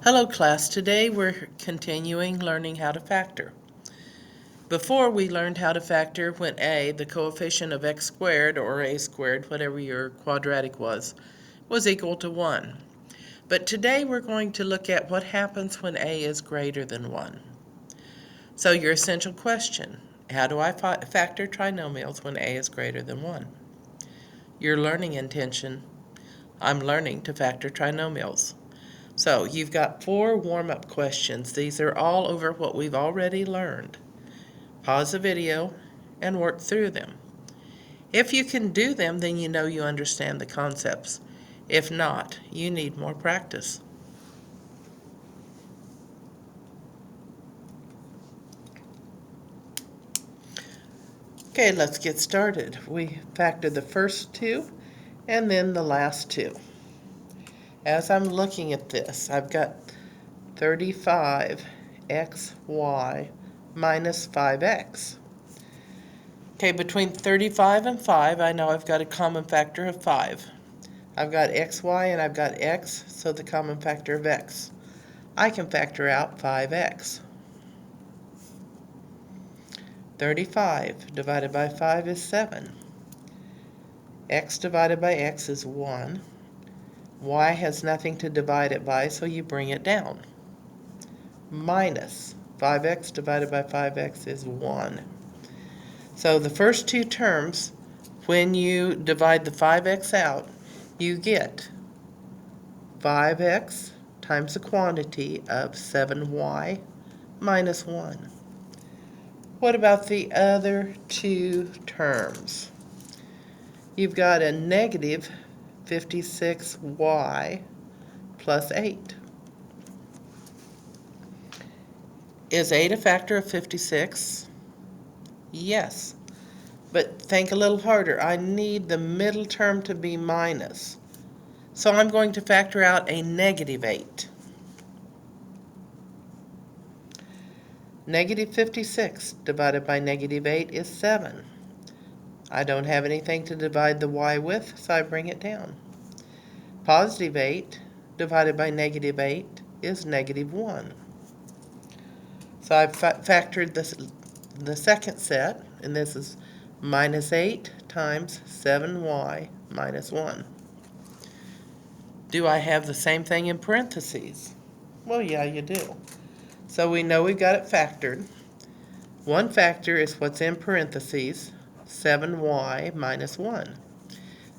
Hello class, today we're continuing learning how to factor. Before we learned how to factor when a, the coefficient of x squared or a squared, whatever your quadratic was equal to 1. But today we're going to look at what happens when a is greater than 1. So your essential question, how do I factor trinomials when a is greater than 1? Your learning intention, I'm learning to factor trinomials. So you've got 4 warm-up questions. These are all over what we've already learned. Pause the video and work through them. If you can do them, then you know you understand the concepts. If not, you need more practice. Okay, let's get started. We factor the first 2 and then the last 2. As I'm looking at this, I've got 35xy minus 5x. Okay, between 35 and 5, I know I've got a common factor of 5. I've got xy and I've got x, so the common factor of x. I can factor out 5x. 35 divided by 5 is 7. X divided by x is 1. Y has nothing to divide it by, so you bring it down. Minus 5x divided by 5x is 1. So the first 2 terms, when you divide the 5x out, you get 5x times the quantity of 7y minus 1. What about the other 2 terms? You've got a negative 56y plus 8. Is 8 a factor of 56? Yes. But think a little harder. I need the middle term to be minus. So I'm going to factor out a negative 8. Negative 56 divided by negative 8 is 7. I don't have anything to divide the y with, so I bring it down. Positive 8 divided by negative 8 is negative 1. So I've factored the second set, and this is minus 8 times 7y minus 1. Do I have the same thing in parentheses? Well, yeah, you do. So we know we've got it factored. One factor is what's in parentheses, 7y minus 1.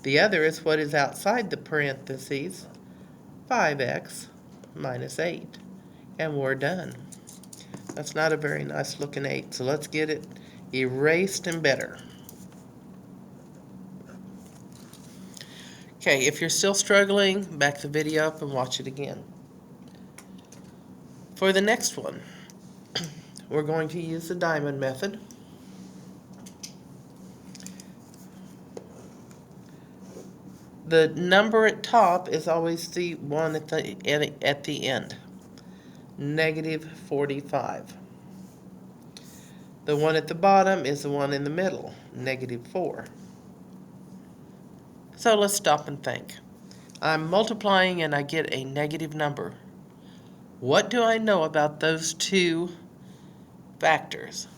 The other is what is outside the parentheses, 5x minus 8. And we're done. That's not a very nice looking 8, so let's get it erased and better. Okay, if you're still struggling, back the video up and watch it again. For the next one, we're going to use the diamond method. The number at top is always the one at the end. Negative 45. The one at the bottom is the one in the middle, negative 4. So let's stop and think. I'm multiplying and I get a negative number. What do I know about those 2 factors?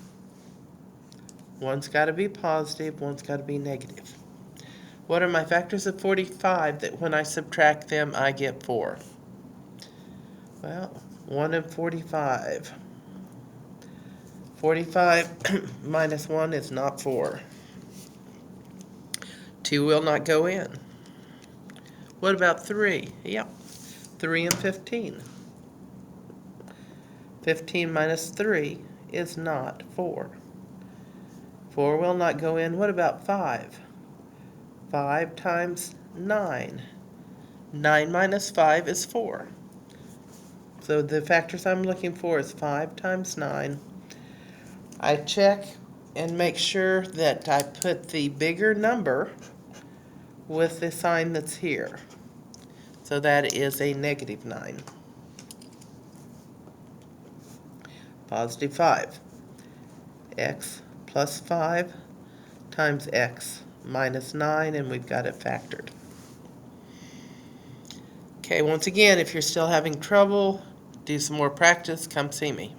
One's got to be positive, one's got to be negative. What are my factors of 45 that when I subtract them I get 4? Well, 1 and 45. 45 minus 1 is not 4. 2 will not go in. What about 3? Yep, 3 and 15. 15 minus 3 is not 4. 4 will not go in. What about 5? 5 times 9. 9 minus 5 is 4. So the factors I'm looking for is 5 times 9. I check and make sure that I put the bigger number with the sign that's here. So that is a negative 9. Positive 5. X plus 5 times x minus 9, and we've got it factored. Okay, once again, if you're still having trouble, do some more practice, come see me.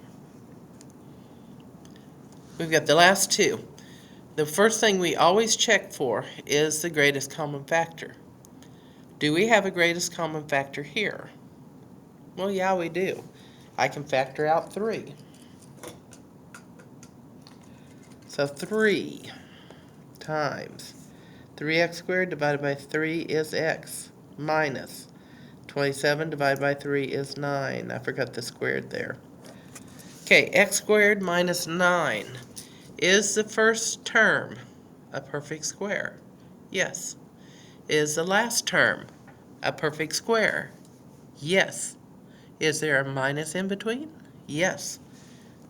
We've got the last two. The first thing we always check for is the greatest common factor. Do we have a greatest common factor here? Well, yeah, we do. I can factor out 3. So 3 times 3x squared divided by 3 is x, minus 27 divided by 3 is 9. I forgot the squared there. Okay, x squared minus 9. Is the first term a perfect square? Yes. Is the last term a perfect square? Yes. Is there a minus in between? Yes.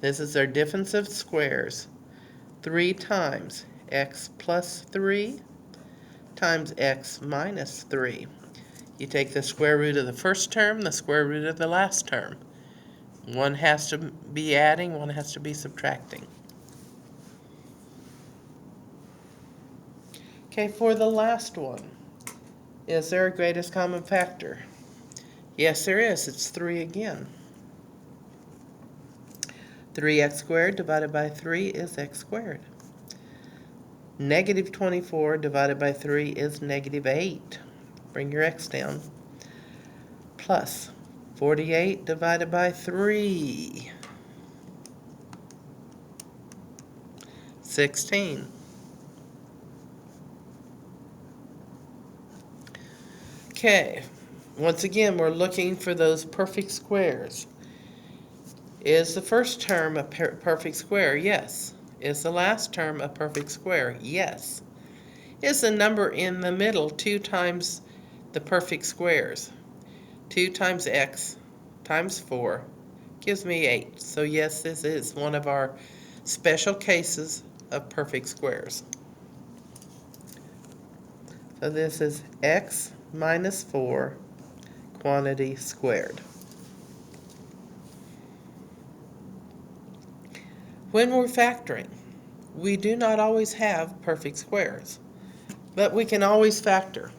This is our difference of squares. 3 times x plus 3 times x minus 3. You take the square root of the first term, the square root of the last term. One has to be adding, one has to be subtracting. Okay, for the last one, is there a greatest common factor? Yes, there is. It's 3 again. 3x squared divided by 3 is x squared. Negative 24 divided by 3 is negative 8. Bring your x down. Plus 48 divided by 3. 16. Okay, once again, we're looking for those perfect squares. Is the first term a perfect square? Yes. Is the last term a perfect square? Yes. Is the number in the middle 2 times the perfect squares? 2 times x times 4 gives me 8. So yes, this is one of our special cases of perfect squares. So this is x minus 4 quantity squared. When we're factoring, we do not always have perfect squares, but we can always factor.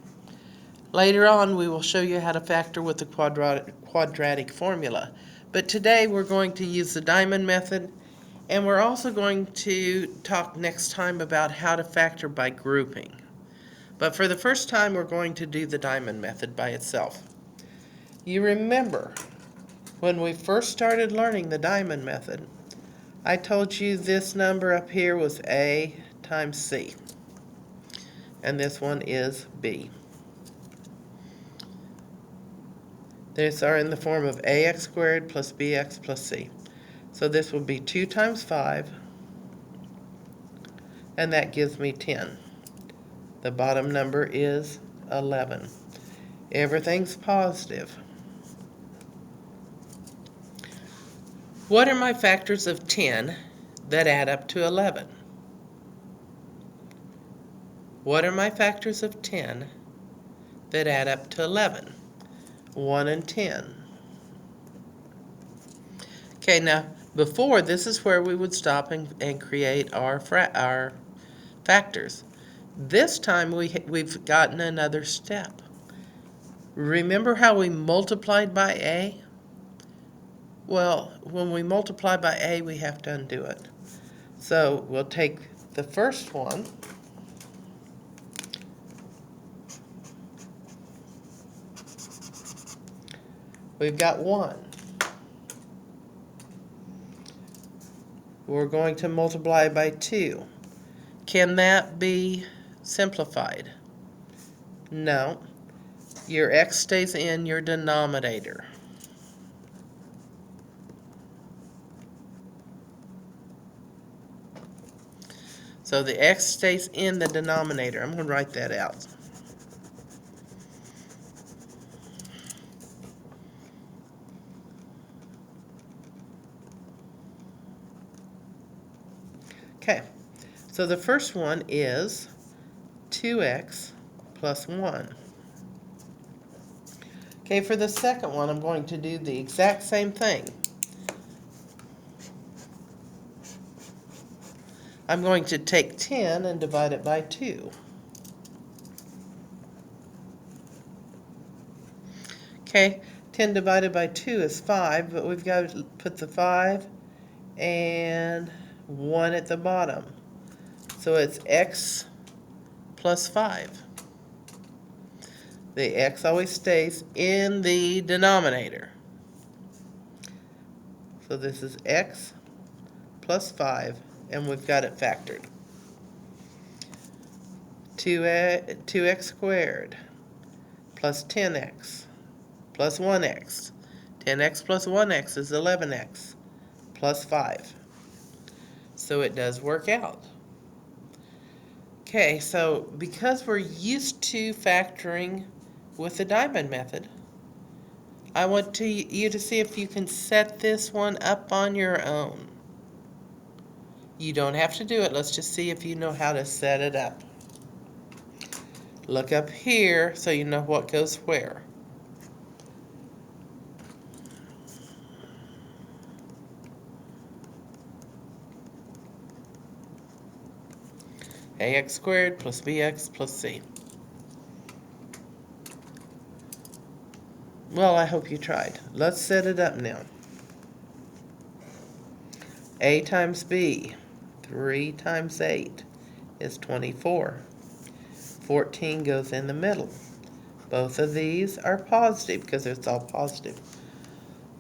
Later on, we will show you how to factor with the quadratic formula. But today, we're going to use the diamond method, and we're also going to talk next time about how to factor by grouping. But for the first time, we're going to do the diamond method by itself. You remember, when we first started learning the diamond method, I told you this number up here was A times C, and this one is B. These are in the form of ax squared plus bx plus c. So this will be 2 times 5, and that gives me 10. The bottom number is 11. Everything's positive. What are my factors of 10 that add up to 11? What are my factors of 10 that add up to 11? 1 and 10. Okay, now before, this is where we would stop and create our factors. This time we've gotten another step. Remember how we multiplied by A? Well, when we multiply by A, we have to undo it. So we'll take the first one. We've got 1. We're going to multiply by 2. Can that be simplified? No. Your x stays in your denominator. So the x stays in the denominator. I'm going to write that out. Okay, so the first one is 2x plus 1. Okay, for the second one, I'm going to do the exact same thing. I'm going to take 10 and divide it by 2. Okay, 10 divided by 2 is 5, but we've got to put the 5 and 1 at the bottom. So it's x plus 5. The x always stays in the denominator. So this is x plus 5, and we've got it factored. 2x squared plus 10x plus 1x. 10x plus 1x is 11x plus 5. So it does work out. Okay, so because we're used to factoring with the diamond method, I want you to see if you can set this one up on your own. You don't have to do it. Let's just see if you know how to set it up. Look up here so you know what goes where. ax squared plus bx plus c. Well, I hope you tried. Let's set it up now. A times b, 3 times 8 is 24. 14 goes in the middle. Both of these are positive because it's all positive.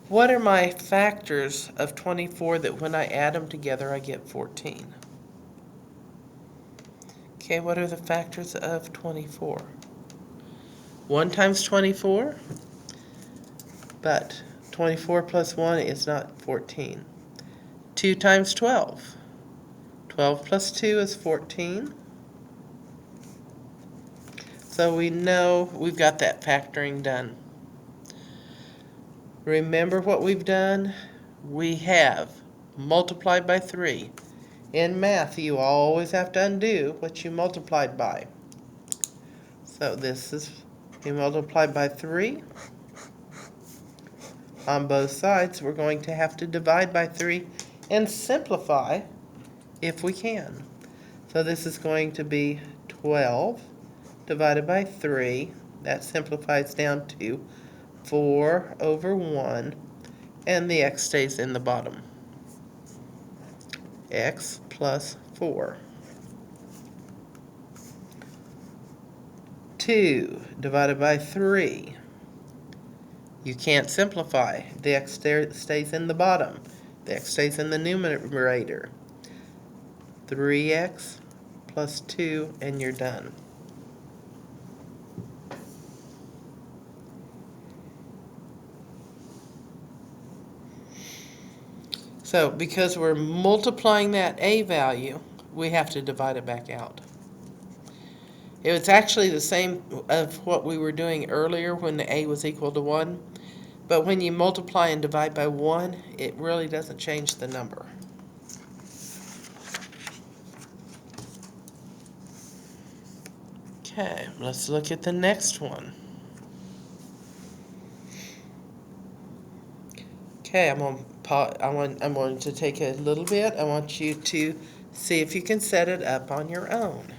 What are my factors of 24 that when I add them together I get 14? Okay, what are the factors of 24? 1 times 24, but 24 plus 1 is not 14. 2 times 12. 12 plus 2 is 14. So we know we've got that factoring done. Remember what we've done? We have multiplied by 3. In math, you always have to undo what you multiplied by. So this is, we multiplied by 3. On both sides, we're going to have to divide by 3 and simplify if we can. So this is going to be 12 divided by 3. That simplifies down to 4 over 1, and the x stays in the bottom. X plus 4. 2 divided by 3. You can't simplify. The x stays in the bottom. The x stays in the numerator. 3x plus 2, and you're done. So because we're multiplying that a value, we have to divide it back out. It's actually the same of what we were doing earlier when the a was equal to 1. But when you multiply and divide by 1, it really doesn't change the number. Okay, let's look at the next one. Okay, I'm going to take a little bit. I want you to see if you can set it up on your own.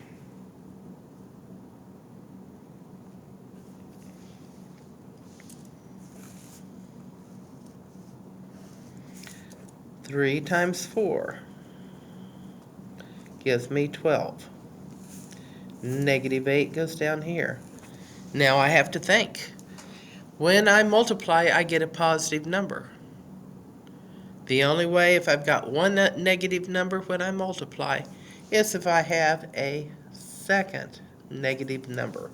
Three times 4 gives me 12. Negative 8 goes down here. Now I have to think. When I multiply, I get a positive number. The only way, if I've got one negative number when I multiply, is if I have a second negative number.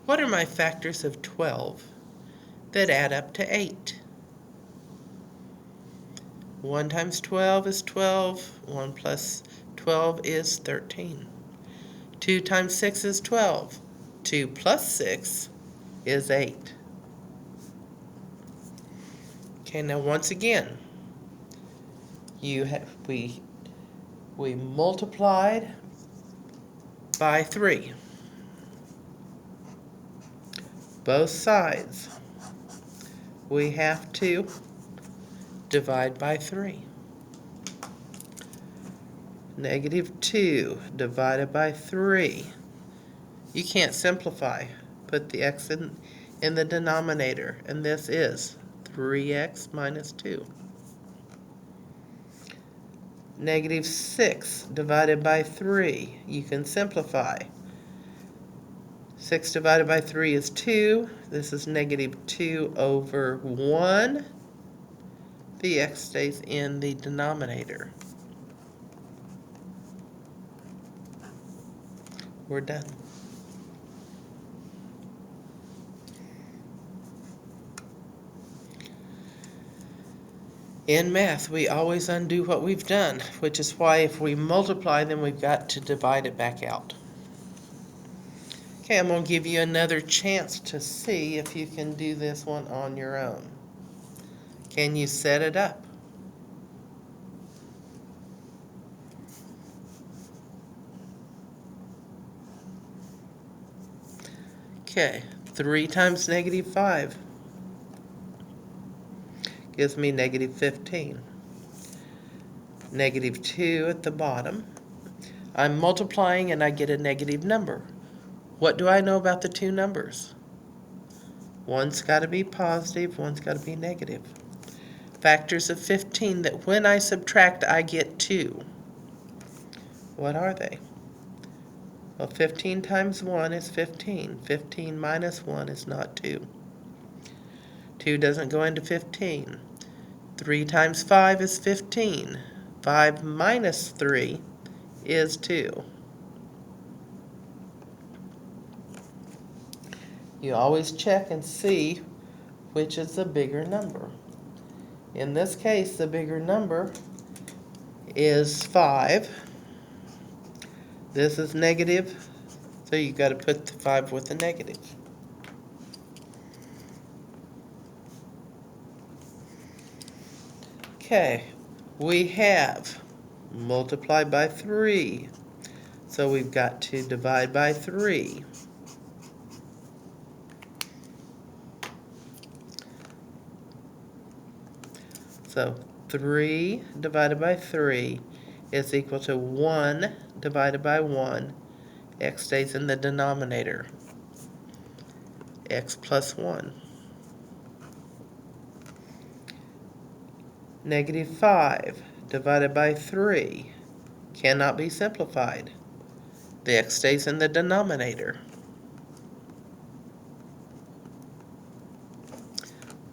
What are my factors of 12 that add up to 8? 1 times 12 is 12. 1 plus 12 is 13. 2 times 6 is 12. 2 plus 6 is 8. Okay, now once again, we multiplied by 3. Both sides, we have to divide by 3. Negative 2 divided by 3. You can't simplify. Put the x in the denominator, and this is 3x minus 2. Negative 6 divided by 3. You can simplify. 6 divided by 3 is 2. This is negative 2 over 1. The x stays in the denominator. We're done. In math, we always undo what we've done, which is why if we multiply, then we've got to divide it back out. Okay, I'm going to give you another chance to see if you can do this one on your own. Can you set it up? Okay, 3 times negative 5 gives me negative 15. Negative 2 at the bottom. I'm multiplying and I get a negative number. What do I know about the two numbers? One's got to be positive, one's got to be negative. Factors of 15 that when I subtract I get 2. What are they? Well, 15 times 1 is 15. 15 minus 1 is not 2. 2 doesn't go into 15. 3 times 5 is 15. 5 minus 3 is 2. You always check and see which is the bigger number. In this case, the bigger number is 5. This is negative, so you've got to put the 5 with the negative. Okay, we have multiplied by 3, so we've got to divide by 3. So 3 divided by 3 is equal to 1 divided by 1. X stays in the denominator. X plus 1. Negative 5 divided by 3 cannot be simplified. The x stays in the denominator.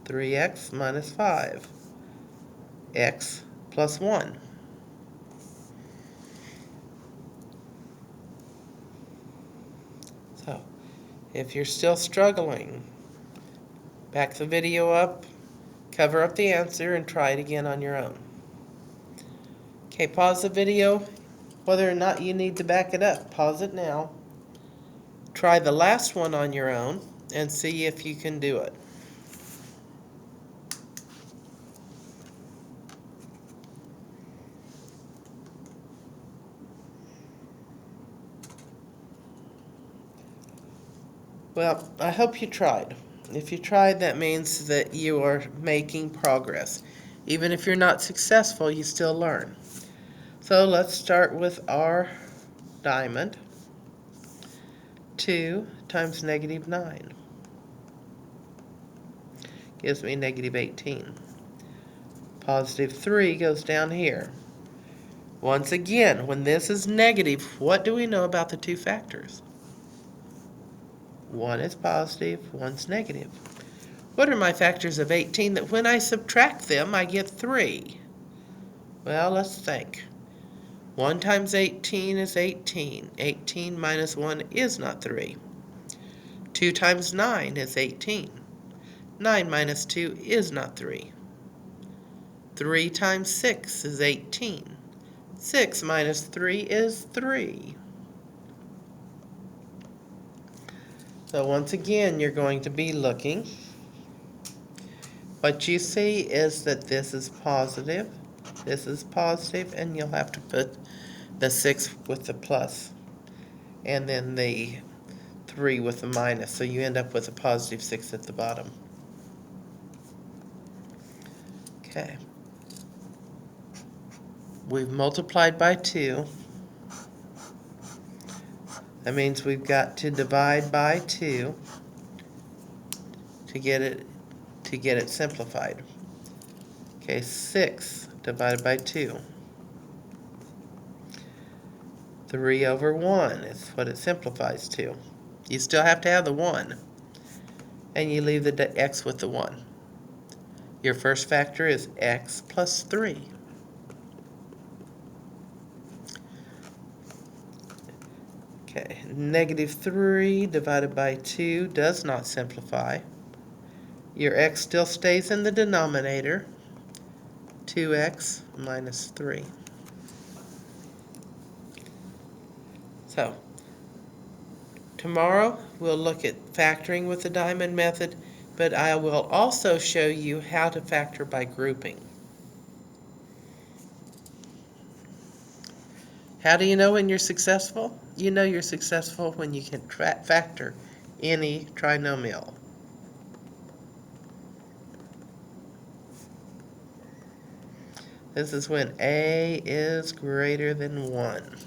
3x minus 5. X plus 1. So, if you're still struggling, back the video up, cover up the answer, and try it again on your own. Okay, pause the video. Whether or not you need to back it up, pause it now. Try the last one on your own and see if you can do it. Well, I hope you tried. If you tried, that means that you are making progress. Even if you're not successful, you still learn. So let's start with our diamond. 2 times negative 9 gives me negative 18. Positive 3 goes down here. Once again, when this is negative, what do we know about the two factors? One is positive, one's negative. What are my factors of 18 that when I subtract them, I get 3? Well, let's think. 1 times 18 is 18. 18 minus 1 is not 3. 2 times 9 is 18. 9 minus 2 is not 3. 3 times 6 is 18. 6 minus 3 is 3. So once again, you're going to be looking. What you see is that this is positive, and you'll have to put the 6 with the plus, and then the 3 with the minus, so you end up with a positive 6 at the bottom. Okay. We've multiplied by 2. That means we've got to divide by 2. to get it simplified. Okay, 6 divided by 2. 3 over 1 is what it simplifies to. You still have to have the 1, and you leave the x with the 1. Your first factor is x plus 3. Okay, negative 3 divided by 2 does not simplify. Your x still stays in the denominator, 2x minus 3. So, tomorrow we'll look at factoring with the diamond method, but I will also show you how to factor by grouping. How do you know when you're successful? You know you're successful when you can factor any trinomial. This is when a is greater than 1.